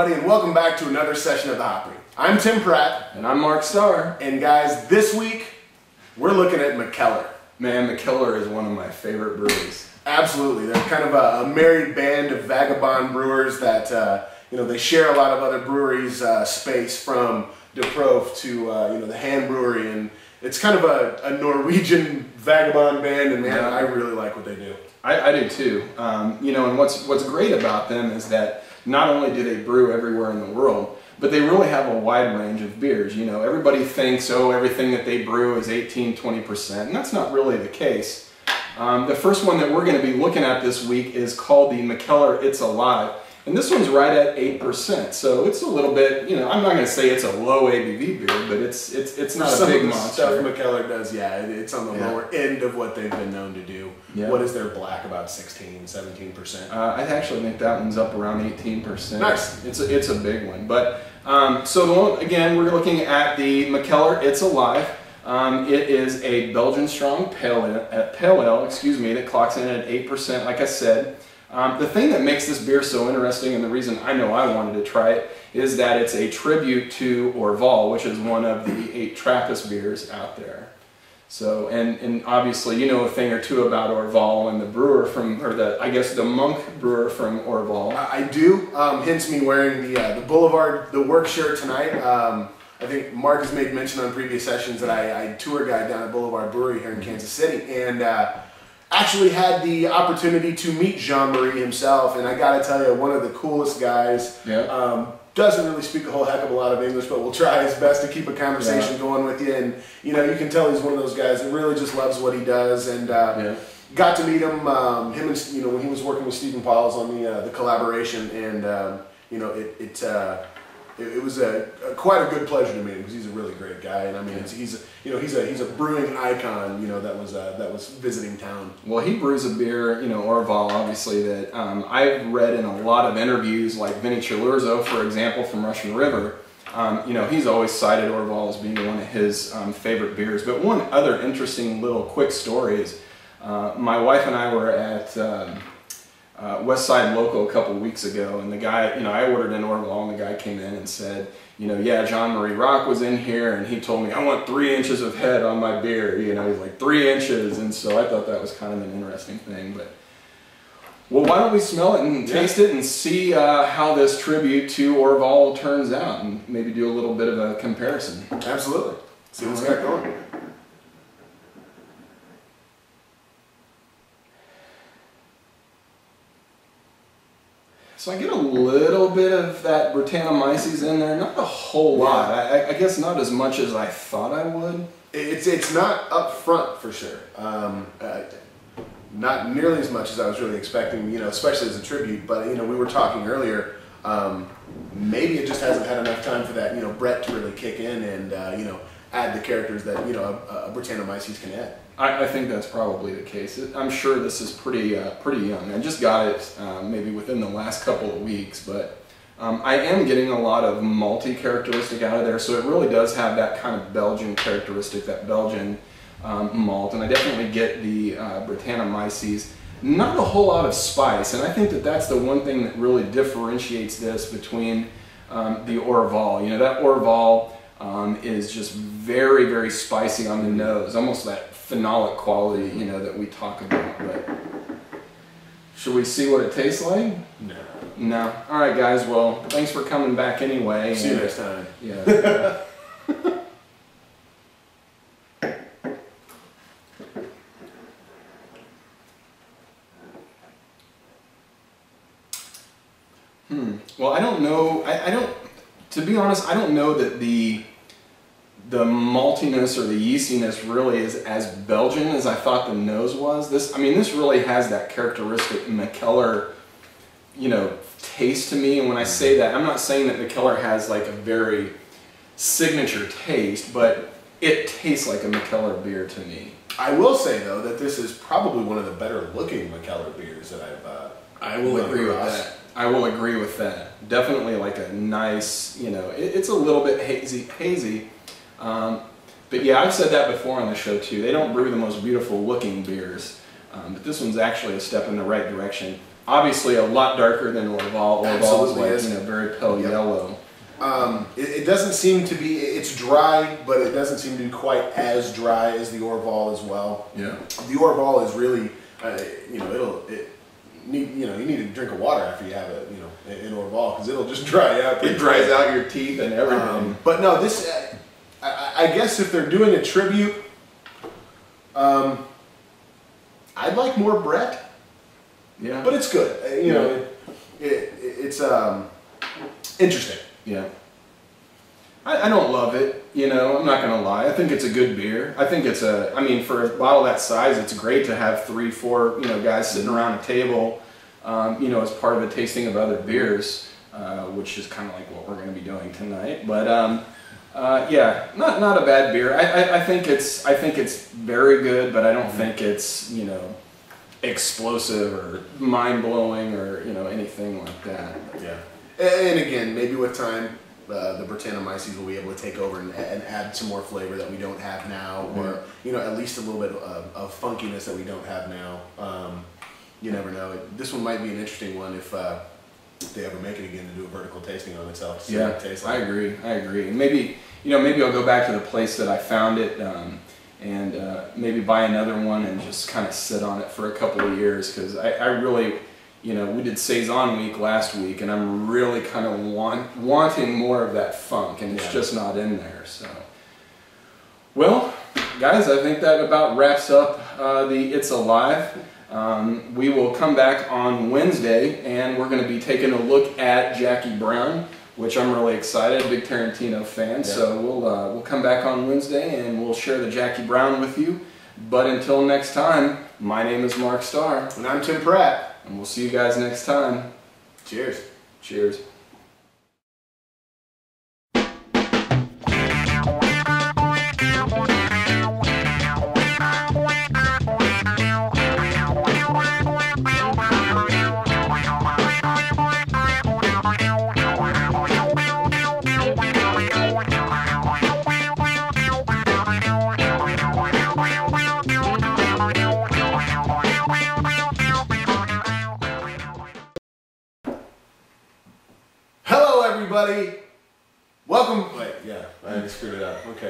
everybody, and welcome back to another session of the Hopry. I'm Tim Pratt. And I'm Mark Starr. And guys, this week, we're looking at Mikkeller. Man, Mikkeller is one of my favorite breweries. Absolutely. They're kind of a married band of vagabond brewers that, they share a lot of other breweries' space, from De Proef to, the Hand Brewery, and it's kind of a Norwegian vagabond band, and man, I really like what they do. I do too. And what's great about them is that not only do they brew everywhere in the world, but they really have a wide range of beers. You know, everybody thinks, oh, everything that they brew is 18–20%, and that's not really the case. The first one that we're going to be looking at this week is called the Mikkeller It's Alive, and this one's right at 8%. So it's a little bit, I'm not going to say it's a low ABV beer, but it's not a big monster. Stuff Mikkeller does, it's on the lower end of what they've been known to do. Yeah. What is their black, about 16–17%? I actually think that one's up around 18%. Nice. It's a big one. But so the one, again, we're looking at the Mikkeller It's Alive. It is a Belgian strong pale ale, that clocks in at 8%, like I said. The thing that makes this beer so interesting, and the reason I know I wanted to try it, is that it's a tribute to Orval, which is one of the 8 Trappist beers out there. So, and obviously you know a thing or two about Orval and the brewer from, or the monk brewer from Orval. I do, hence me wearing the Boulevard, the work shirt tonight. I think Mark has made mention on previous sessions that I tour guide down at Boulevard Brewery here in Kansas City, and actually had the opportunity to meet Jean-Marie himself, and I gotta tell you, one of the coolest guys. Yeah. Doesn't really speak a whole heck of a lot of English, but will try his best to keep a conversation going with you. And you can tell he's one of those guys that really just loves what he does. And got to meet him, and when he was working with Stephen Pauls on the collaboration, and it was quite a good pleasure to meet him, because he's a really great guy, and I mean he's a brewing icon, that was visiting town. Well, he brews a beer, Orval, obviously, that I've read in a lot of interviews, like Vinny Chilurzo, for example, from Russian River. He's always cited Orval as being one of his favorite beers. But one other interesting little quick story is my wife and I were at West Side Local a couple of weeks ago, and the guy, I ordered an Orval, and the guy came in and said, yeah, Jean-Marie Rock was in here, and he told me, I want 3 inches of head on my beer, he's like 3 inches, and so I thought that was kind of an interesting thing. But well, why don't we smell it and taste it and see how this tribute to Orval turns out, and maybe do a little bit of a comparison. Absolutely. See what's got going. So I get a little bit of that Brettanomyces in there, not a whole lot. I guess not as much as I thought I would. It's not up front for sure. Not nearly as much as I was really expecting, especially as a tribute. But we were talking earlier. Maybe it just hasn't had enough time for that Brett to really kick in and add the characters that a Brettanomyces can add. I think that's probably the case. I'm sure this is pretty young. I just got it maybe within the last couple of weeks, but I am getting a lot of malty characteristic out of there, so it really does have that kind of Belgian characteristic, that Belgian malt, and I definitely get the Brettanomyces. Not a whole lot of spice, and I think that that's the one thing that really differentiates this between the Orval. That Orval is just very, very spicy on the nose, almost that phenolic quality, that we talk about. But should we see what it tastes like? No. No. All right, guys. Well, thanks for coming back anyway. See you next time. Yeah. Well, I don't know. To be honest, I don't know that the maltiness or the yeastiness really is as Belgian as I thought the nose was. This really has that characteristic Mikkeller, taste to me. And when I say that, I'm not saying that Mikkeller has like a very signature taste, but it tastes like a Mikkeller beer to me. I will say though that this is probably one of the better looking Mikkeller beers that I will agree with that. I will agree with that. Definitely like a nice, it's a little bit hazy. But yeah, I've said that before on the show too. They don't brew the most beautiful looking beers, but this one's actually a step in the right direction. obviously a lot darker than Orval. Orval is like, is. you know, very pale yellow. It doesn't seem to be, it's dry, but it doesn't seem to be quite as dry as the Orval as well. Yeah. The Orval is really, you know, you need to drink of water after you have it, you know, an Orval, because it'll just dry out. It dries out your teeth and everything. But no, this, I guess if they're doing a tribute, I'd like more Brett. Yeah. But it's good. You know, it's interesting. Yeah. I don't love it, you know, I'm not going to lie. I think it's a good beer. I think it's I mean, for a bottle that size, it's great to have 3, 4, you know, guys sitting around a table, you know, as part of a tasting of other beers, which is kind of like what we're going to be doing tonight. But, yeah, not a bad beer. I think it's very good, but I don't think it's, you know, explosive or mind-blowing or, you know, anything like that. Yeah. And again, maybe with time, the Brettanomyces will be able to take over and add some more flavor that we don't have now, or you know, at least a little bit of funkiness that we don't have now. You never know. This one might be an interesting one if they ever make it again to do a vertical tasting on itself. Yeah, it tastes like. I agree. And maybe, you know, maybe I'll go back to the place that I found it and maybe buy another one and just kind of sit on it for a couple of years, because I really. You know, we did Saison Week last week, and I'm really kind of wanting more of that funk, and it's just not in there. So, well, guys, I think that about wraps up the It's Alive. We will come back on Wednesday, and we're going to be taking a look at Jackie Brown, which I'm really excited, big Tarantino fan. Yeah. So we'll come back on Wednesday, and we'll share the Jackie Brown with you. But until next time, my name is Mark Starr. And I'm Tim Pratt. And we'll see you guys next time. Cheers. Cheers. Everybody, welcome. Wait, yeah, I screwed it up. Okay.